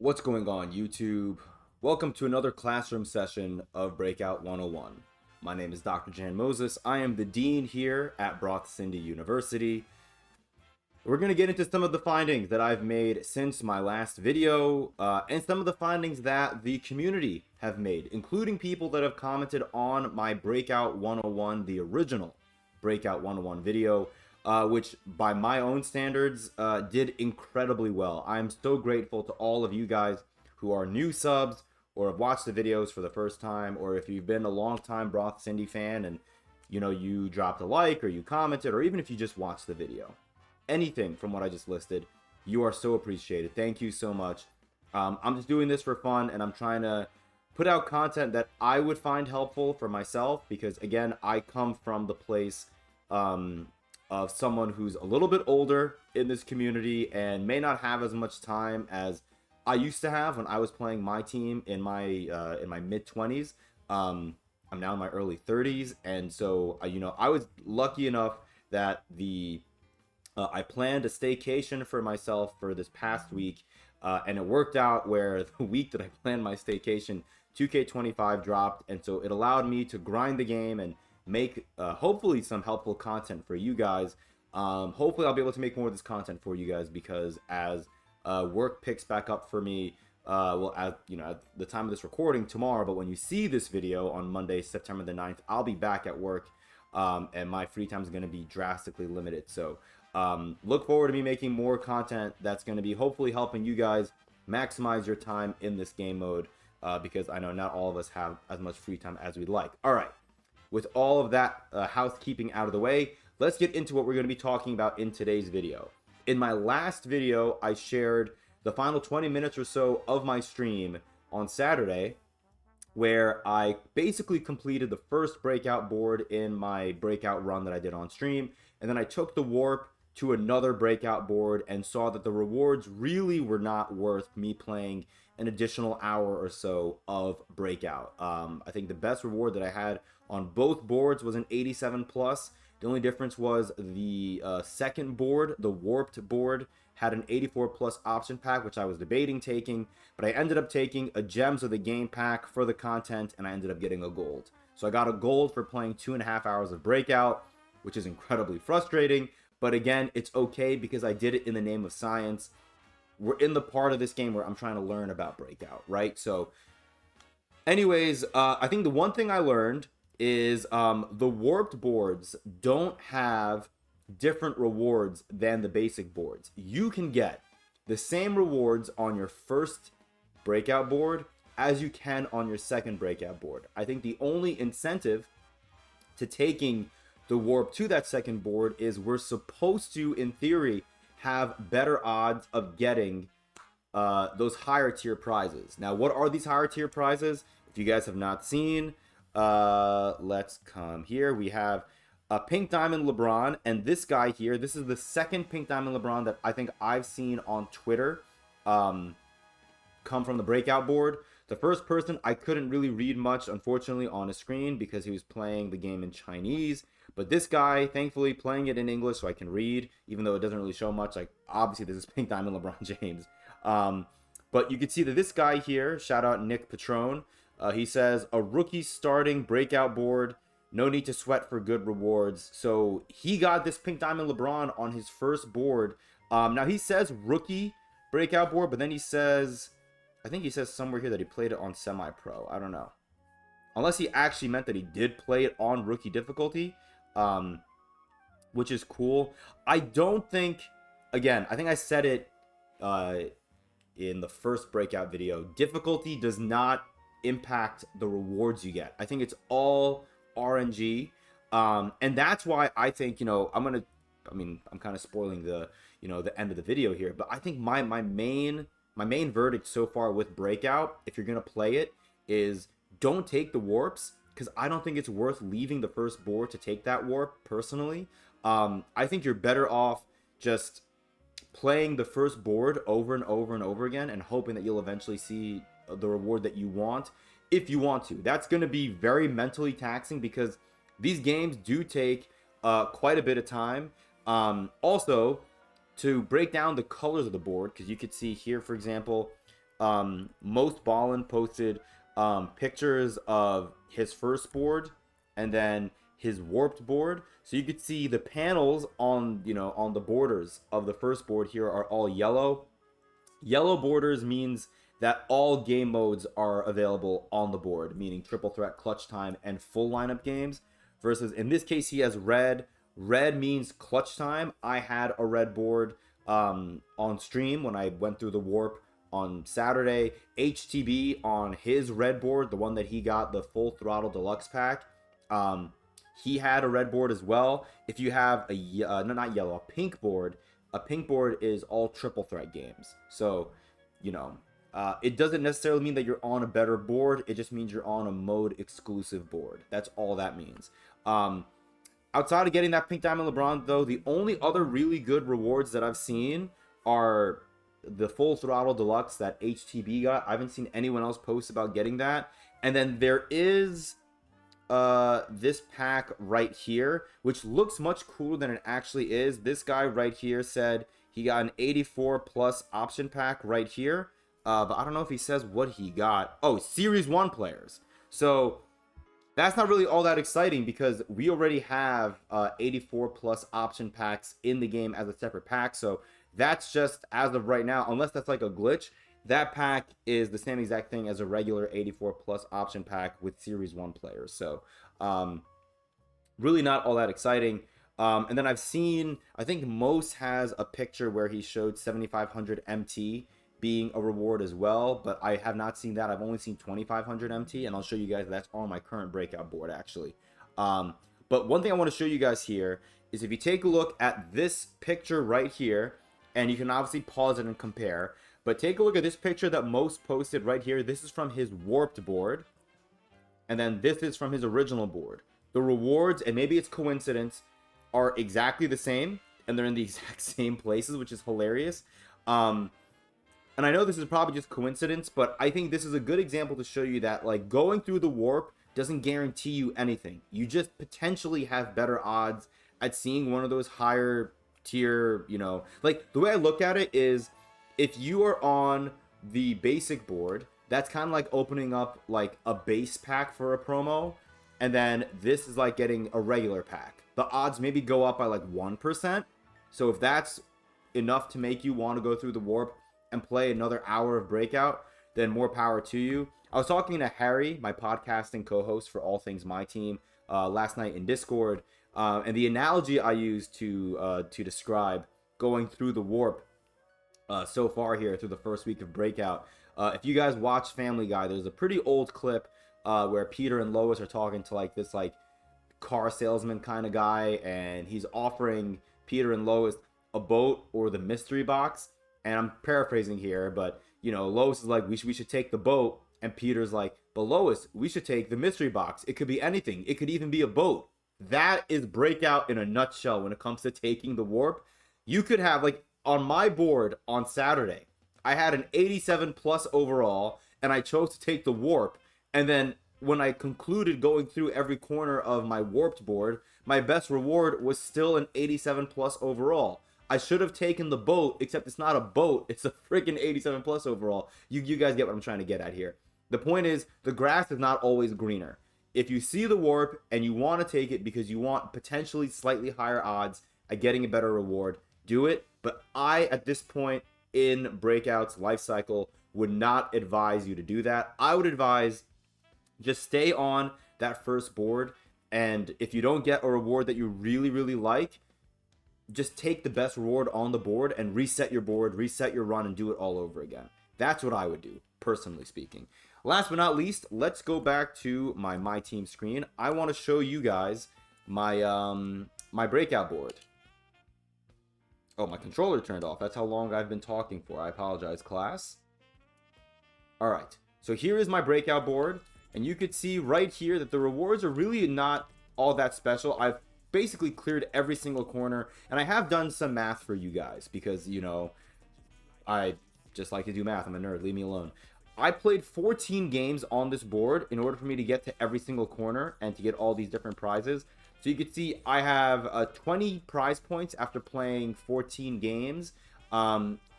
What's going on, YouTube? Welcome to another classroom session of Breakout 101. My name is Dr. Jan Moses. I am the dean here at Broth Cindy University. We're going to get into some of the findings that I've made since my last video, and some of the findings that the community have made, including people that have commented on my Breakout 101, the original Breakout 101 video, which by my own standards did incredibly well. I'm so grateful to all of you guys who are new subs or have watched the videos for the first time, or if you've been a long time Broth Cindy fan and you dropped a like or you commented, or even if you just watched the video. Anything from what I just listed, you are so appreciated. Thank you so much. I'm just doing this for fun, and I'm trying to put out content that I would find helpful for myself, because again, I come from the place of someone who's a little bit older in this community and may not have as much time as I used to have when I was playing MyTeam in my mid-20s. I'm now in my early 30s, and so I was lucky enough that I planned a staycation for myself for this past week, and it worked out where the week that I planned my staycation, 2K25 dropped, and so it allowed me to grind the game and make hopefully some helpful content for you guys. Hopefully I'll be able to make more of this content for you guys, because as work picks back up for me, well, at the time of this recording tomorrow, but when you see this video on Monday, September the 9th, I'll be back at work, and my free time is going to be drastically limited. So look forward to me making more content that's going to be hopefully helping you guys maximize your time in this game mode, because I know not all of us have as much free time as we'd like. All right, with all of that housekeeping out of the way, let's get into what we're going to be talking about in today's video. In my last video, I shared the final 20 minutes or so of my stream on Saturday, where I basically completed the first breakout board in my breakout run that I did on stream, and then I took the warp to another breakout board and saw that the rewards really were not worth me playing an additional hour or so of breakout. I think the best reward that I had on both boards was an 87 plus. The only difference was the second board, the warped board, had an 84 plus option pack, which I was debating taking, but I ended up taking a gems of the game pack for the content, and I ended up getting a gold. So I got a gold for playing 2.5 hours of breakout, which is incredibly frustrating. But again, it's okay, because I did it in the name of science. We're in the part of this game where I'm trying to learn about breakout, right? So anyways, I think the one thing I learned is the warped boards don't have different rewards than the basic boards. You can get the same rewards on your first breakout board as you can on your second breakout board. I think the only incentive to taking the warp to that second board is we're supposed to, in theory, have better odds of getting those higher tier prizes. Now, what are these higher tier prizes? If you guys have not seen, let's come here. We have a pink diamond LeBron, and this guy here, this is the second pink diamond LeBron that I think I've seen on Twitter come from the breakout board. The first person, I couldn't really read much, unfortunately, on his screen because he was playing the game in Chinese. But this guy, thankfully, playing it in English so I can read, even though it doesn't really show much. Like, obviously, this is pink diamond LeBron James. But you can see that this guy here, shout out Nick Patron, he says, a rookie starting breakout board, no need to sweat for good rewards. So he got this pink diamond LeBron on his first board. Now, he says rookie breakout board, but then he says, I think he says somewhere here that he played it on semi-pro. I don't know. Unless he actually meant that he did play it on rookie difficulty, which is cool. I don't think, again, I think I said it in the first breakout video, difficulty does not impact the rewards you get. I think it's all RNG, and that's why I think, I'm kind of spoiling the end of the video here, but I think my main verdict so far with breakout, if you're gonna play it, is don't take the warps, because I don't think it's worth leaving the first board to take that warp, personally. I think you're better off just playing the first board over and over and over again and hoping that you'll eventually see the reward that you want, if you want to. That's going to be very mentally taxing, because these games do take quite a bit of time. Also, to break down the colors of the board, because you could see here, for example, Most Ballin posted pictures of his first board and then his warped board. So you could see the panels on, on the borders of the first board here are all yellow. Yellow borders means that all game modes are available on the board, meaning triple threat, clutch time, and full lineup games. Versus in this case, he has red. Red means clutch time. I had a red board on stream when I went through the warp on Saturday. HTB on his red board, the one that he got, the full throttle deluxe pack. He had a red board as well. If you have a not yellow, a pink board is all triple threat games. So, it doesn't necessarily mean that you're on a better board. It just means you're on a mode exclusive board. That's all that means. Outside of getting that pink diamond LeBron, though, the only other really good rewards that I've seen are the full throttle deluxe that HTB got. I haven't seen anyone else post about getting that. And then there is this pack right here, which looks much cooler than it actually is. This guy right here said he got an 84 plus option pack right here, but I don't know if he says what he got. Oh, Series 1 players. So that's not really all that exciting because we already have 84 plus option packs in the game as a separate pack. So that's just, as of right now, unless that's like a glitch, that pack is the same exact thing as a regular 84 plus option pack with Series 1 players. So really not all that exciting. And then I've seen, I think Mose has a picture where he showed 7500 MT being a reward as well, but I have not seen that. I've only seen 2500 MT, and I'll show you guys that's on my current breakout board actually. But one thing I want to show you guys here is if you take a look at this picture right here, and you can obviously pause it and compare, but take a look at this picture that Mose posted right here. This is from his warped board, and then this is from his original board. The rewards, and maybe it's coincidence, are exactly the same, and they're in the exact same places, which is hilarious. And I know this is probably just coincidence, but I think this is a good example to show you that, like, going through the warp doesn't guarantee you anything. You just potentially have better odds at seeing one of those higher tier, like, the way I look at it is, if you are on the basic board, that's kind of like opening up like a base pack for a promo, and then this is like getting a regular pack. The odds maybe go up by like 1%. So if that's enough to make you want to go through the warp and play another hour of Breakout, then more power to you. I was talking to Harry, my podcasting co-host for all things MyTeam, last night in Discord, and the analogy I used to describe going through the warp so far here through the first week of Breakout. If you guys watch Family Guy, there's a pretty old clip where Peter and Lois are talking to like this like car salesman kind of guy, and he's offering Peter and Lois a boat or the mystery box. And I'm paraphrasing here, but Lois is like, we should take the boat, and Peter's like, but Lois, we should take the mystery box. It could be anything. It could even be a boat. That is Breakout in a nutshell when it comes to taking the warp. You could have, like, on my board on Saturday, I had an 87 plus overall, and I chose to take the warp. And then when I concluded going through every corner of my warped board, my best reward was still an 87 plus overall. I should have taken the boat, except it's not a boat. It's a freaking 87 plus overall. You guys get what I'm trying to get at here. The point is, the grass is not always greener. If you see the warp and you want to take it because you want potentially slightly higher odds at getting a better reward, do it. But I, at this point in Breakout's life cycle, would not advise you to do that. I would advise just stay on that first board, and if you don't get a reward that you really, really like, just take the best reward on the board and reset your board, reset your run, and do it all over again. That's what I would do, personally speaking. Last but not least, let's go back to my MyTeam screen. I want to show you guys my my breakout board. Oh, my controller turned off. That's how long I've been talking for. I apologize, class. All right, so here is my breakout board, and you could see right here that the rewards are really not all that special. I've basically cleared every single corner, and I have done some math for you guys because I just like to do math. I'm a nerd, leave me alone. I played 14 games on this board in order for me to get to every single corner and to get all these different prizes. So you can see I have 20 prize points after playing 14 games,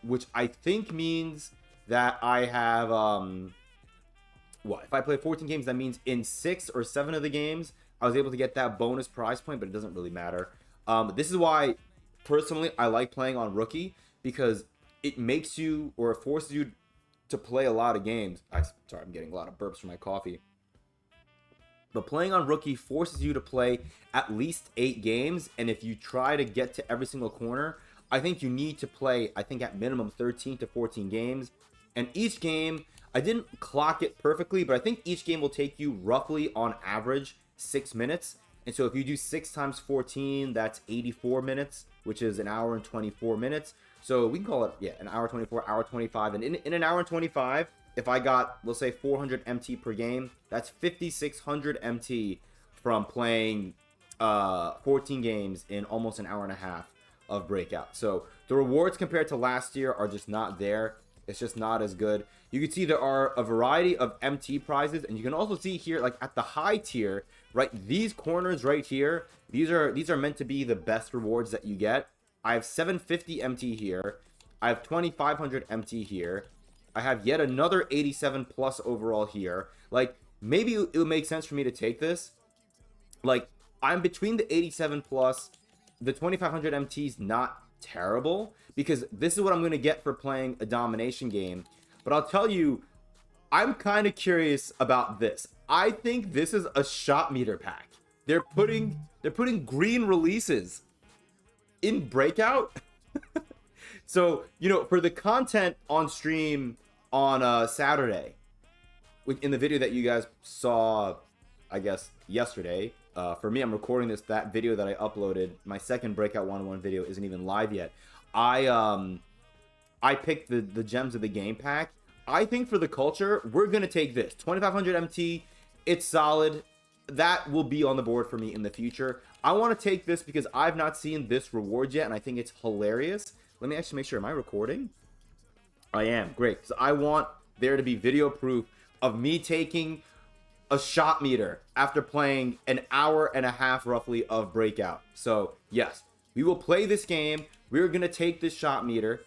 which I think means that I have, what? If I play 14 games, that means in 6 or 7 of the games, I was able to get that bonus prize point, but it doesn't really matter. This is why, personally, I like playing on Rookie, because it makes you, or it forces you to play a lot of games. Sorry, I'm getting a lot of burps from my coffee. But playing on Rookie forces you to play at least 8 games, and if you try to get to every single corner, I think you need to play, I think, at minimum 13 to 14 games. And each game, I didn't clock it perfectly, but I think each game will take you roughly, on average, 6 minutes. And so if you do 6 times 14, that's 84 minutes, which is an hour and 24 minutes. So we can call it, yeah, an hour 24, hour 25. And in an hour and 25, if I got, let's say, 400 MT per game, that's 5,600 MT from playing 14 games in almost an hour and a half of Breakout. So the rewards compared to last year are just not there. It's just not as good. You can see there are a variety of MT prizes, and you can also see here, like at the high tier, right, these corners right here, these are meant to be the best rewards that you get. I have 750 MT here. I have 2,500 MT here. I have yet another 87 plus overall here. Like, maybe it would make sense for me to take this. Like, I'm between the 87 plus. The 2,500 MT is not terrible, because this is what I'm going to get for playing a domination game. But I'll tell you, I'm kind of curious about this. I think this is a shot meter pack. They're putting green releases in Breakout. So, you know, for the content on stream on Saturday, in the video that you guys saw, I guess, yesterday, for me, I'm recording that video that I uploaded, my second Breakout 101 video isn't even live yet. I picked the gems of the game pack. I think for the culture, we're going to take this. 2,500 MT, it's solid. That will be on the board for me in the future. I want to take this because I've not seen this reward yet, and I think it's hilarious. Let me actually make sure. Am I recording? I am. Great. So I want there to be video proof of me taking a shot meter after playing an hour and a half roughly of Breakout. So yes, we will play this game. We're going to take this shot meter,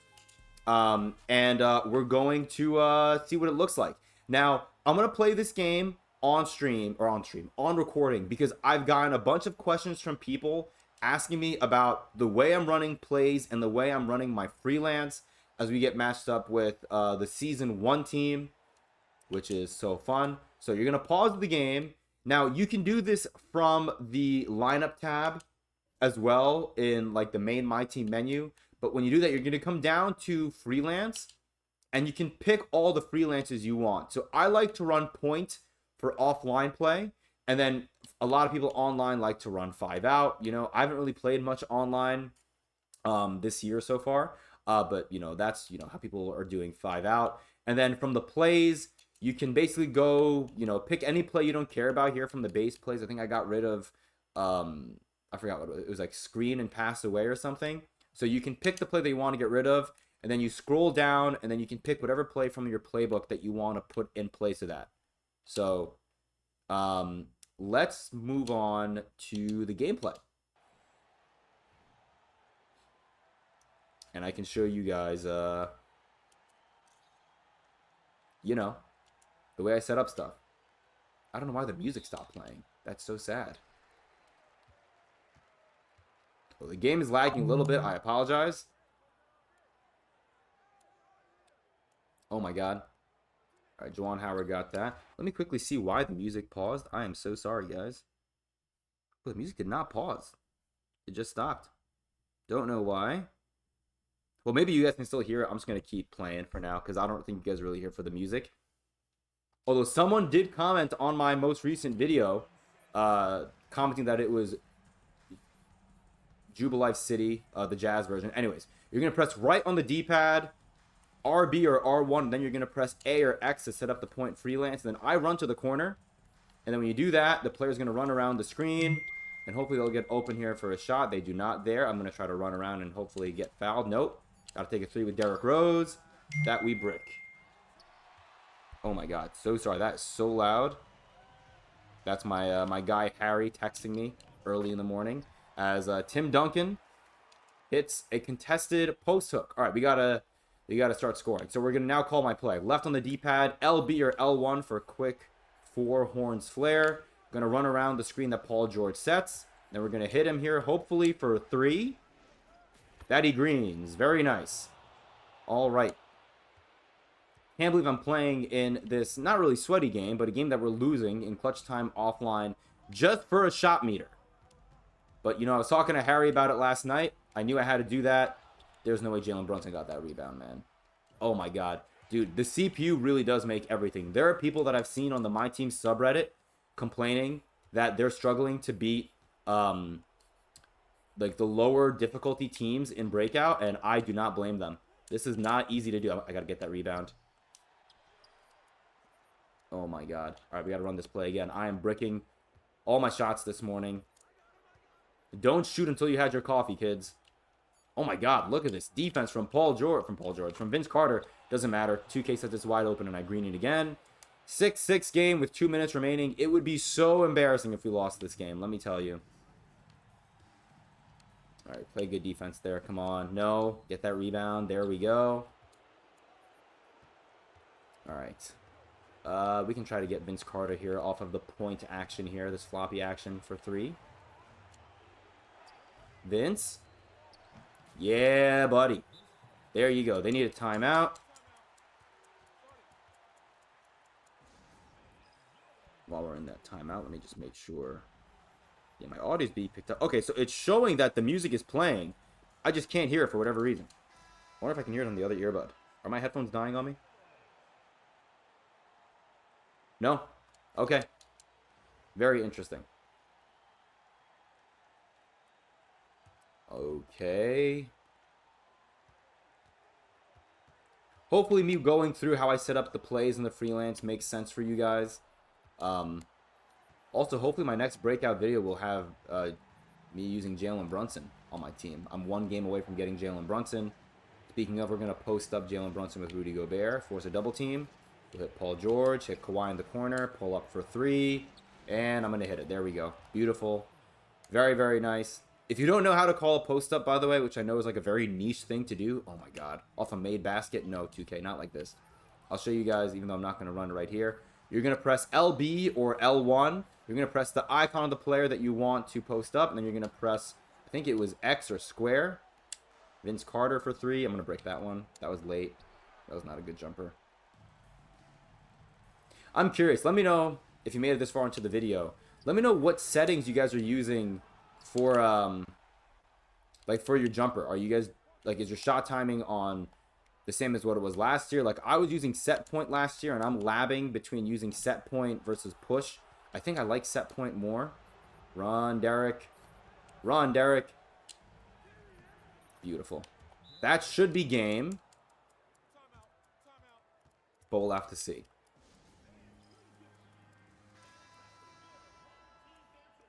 and we're going to see what it looks like. Now, I'm going to play this game on recording, because I've gotten a bunch of questions from people asking me about the way I'm running plays and the way I'm running my freelance as we get matched up with the season 1 team, which is so fun. So you're going to pause the game. Now, you can do this from the lineup tab as well in like the main MyTeam menu. But when you do that, you're going to come down to freelance, and you can pick all the freelances you want. So I like to run point for offline play, and then a lot of people online like to run 5 out. You know, I haven't really played much online this year so far, but you know, that's, you know, how people are doing 5 out. And then from the plays, you can basically go, you know, pick any play you don't care about here from the base plays. I think I got rid of I forgot what it was, like screen and pass away or something. So you can pick the play that you want to get rid of, and then you scroll down, and then you can pick whatever play from your playbook that you want to put in place of that. So let's move on to the gameplay. And I can show you guys, you know, the way I set up stuff. I don't know why the music stopped playing. That's so sad. Well, the game is lagging a little bit. I apologize. Oh my god. All right, Juwan Howard got that. Let me quickly see why the music paused. I am so sorry, guys. Well, the music did not pause. It just stopped. Don't know why. Well, maybe you guys can still hear it. I'm just going to keep playing for now, because I don't think you guys are really here for the music. Although someone did comment on my most recent video, commenting that it was Jubilife City, the Jazz version. Anyways, you're going to press right on the D-pad, RB or R1, and then you're going to press A or X to set up the point freelance. And then I run to the corner, and then when you do that, the player's going to run around the screen, and hopefully they'll get open here for a shot. They do not there. I'm going to try to run around and hopefully get fouled. Nope. Got to take a 3 with Derrick Rose. That we brick. Oh my god, so sorry. That is so loud. That's my my guy Harry texting me early in the morning as Tim Duncan hits a contested post hook. All right, we got you got to start scoring. So we're going to now call my play. Left on the D-pad, LB or L1 for a quick 4 horns flare. Going to run around the screen that Paul George sets. Then we're going to hit him here, hopefully for 3. Batty greens. Very nice. All right. Can't believe I'm playing in this not really sweaty game, but a game that we're losing in clutch time offline just for a shot meter. But, you know, I was talking to Harry about it last night. I knew I had to do that. There's no way Jalen Brunson got that rebound, man. Oh, my God. Dude, the CPU really does make everything. There are people that I've seen on the MyTeam subreddit complaining that they're struggling to beat, like, the lower difficulty teams in Breakout, and I do not blame them. This is not easy to do. I got to get that rebound. Oh, my God. All right, we got to run this play again. I am bricking all my shots this morning. Don't shoot until you had your coffee, kids. Oh my God, look at this defense from from Vince Carter. Doesn't matter. 2K says it's wide open and I green it again. 6-6 game with 2 minutes remaining. It would be so embarrassing if we lost this game, let me tell you. All right, play good defense there. Come on. No, get that rebound. There we go. All right. We can try to get Vince Carter here off of the point action here, this floppy action for 3. Vince. Yeah, buddy. There you go. They need a timeout. While we're in that timeout, let me just make sure. Yeah, my audio's being picked up. Okay, so it's showing that the music is playing. I just can't hear it for whatever reason. I wonder if I can hear it on the other earbud. Are my headphones dying on me? No? Okay. Very interesting. Okay. Hopefully me going through how I set up the plays in the freelance makes sense for you guys. Also, hopefully my next breakout video will have me using Jalen Brunson on my team. I'm 1 game away from getting Jalen Brunson. Speaking of, we're going to post up Jalen Brunson with Rudy Gobert, force a double team. We'll hit Paul George, hit Kawhi in the corner, pull up for 3, and I'm going to hit it. There we go. Beautiful. Very, very nice. If you don't know how to call a post-up, by the way, which I know is like a very niche thing to do. Oh, my God. Off a made basket? No, 2K. Not like this. I'll show you guys, even though I'm not going to run right here. You're going to press LB or L1. You're going to press the icon of the player that you want to post up. And then you're going to press, I think it was X or square. Vince Carter for 3. I'm going to break that one. That was late. That was not a good jumper. I'm curious. Let me know if you made it this far into the video. Let me know what settings you guys are using for like for your jumper. Are you guys like, is your shot timing on the same as what it was last year? Like I was using set point last year and I'm labbing between using set point versus push. I think I like set point more. Run, Derek. Run, Derek. Beautiful. That should be game, but we'll have to see.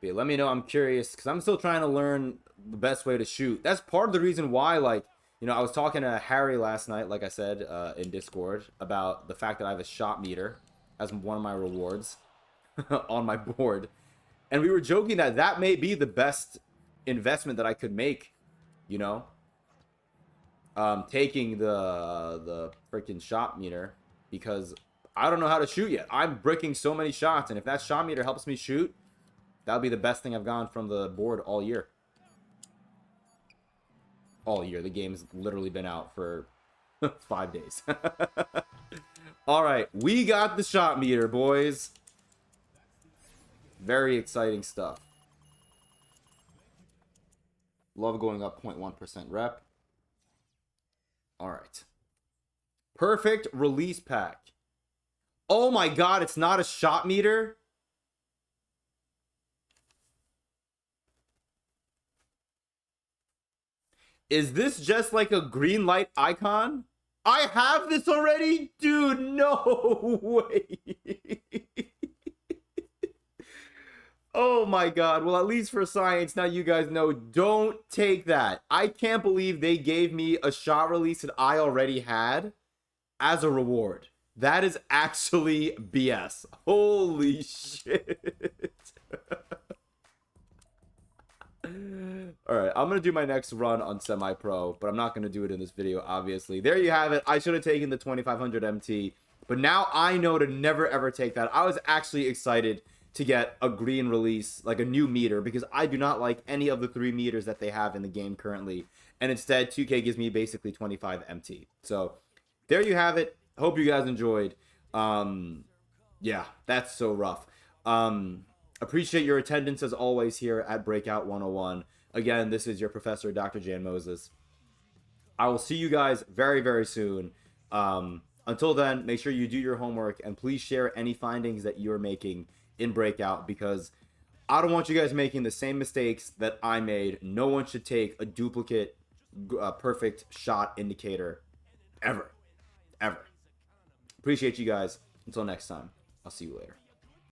But let me know. I'm curious because I'm still trying to learn the best way to shoot. That's part of the reason why, like, you know, I was talking to Harry last night, like I said, in Discord, about the fact that I have a shot meter as one of my rewards on my board. And we were joking that that may be the best investment that I could make, you know, taking the freaking shot meter, because I don't know how to shoot yet. I'm bricking so many shots, and if that shot meter helps me shoot, that'll be the best thing I've gotten from the board all year. All year. The game's literally been out for 5 days. All right. We got the shot meter, boys. Very exciting stuff. Love going up 0.1% rep. All right. Perfect release pack. Oh my God, it's not a shot meter. Is this just like a green light icon? I have this already? Dude, no way. Oh my God. Well, at least for science, now you guys know, don't take that. I can't believe they gave me a shot release that I already had as a reward. That is actually BS. Holy shit. All right, I'm gonna do my next run on semi-pro, but I'm not gonna do it in this video, obviously. There you have it. I should have taken the 2500 MT, but now I know to never ever take that. I was actually excited to get a green release, like a new meter, because I do not like any of the 3 meters that they have in the game currently, and instead 2K gives me basically 25 MT. So there you have it. Hope you guys enjoyed. Yeah, that's so rough. Appreciate your attendance as always here at Breakout 101. Again, this is your professor, Dr. Jan Moses. I will see you guys very, very soon. Until then, make sure you do your homework and please share any findings that you're making in Breakout, because I don't want you guys making the same mistakes that I made. No one should take a duplicate perfect shot indicator ever. Ever. Appreciate you guys. Until next time, I'll see you later.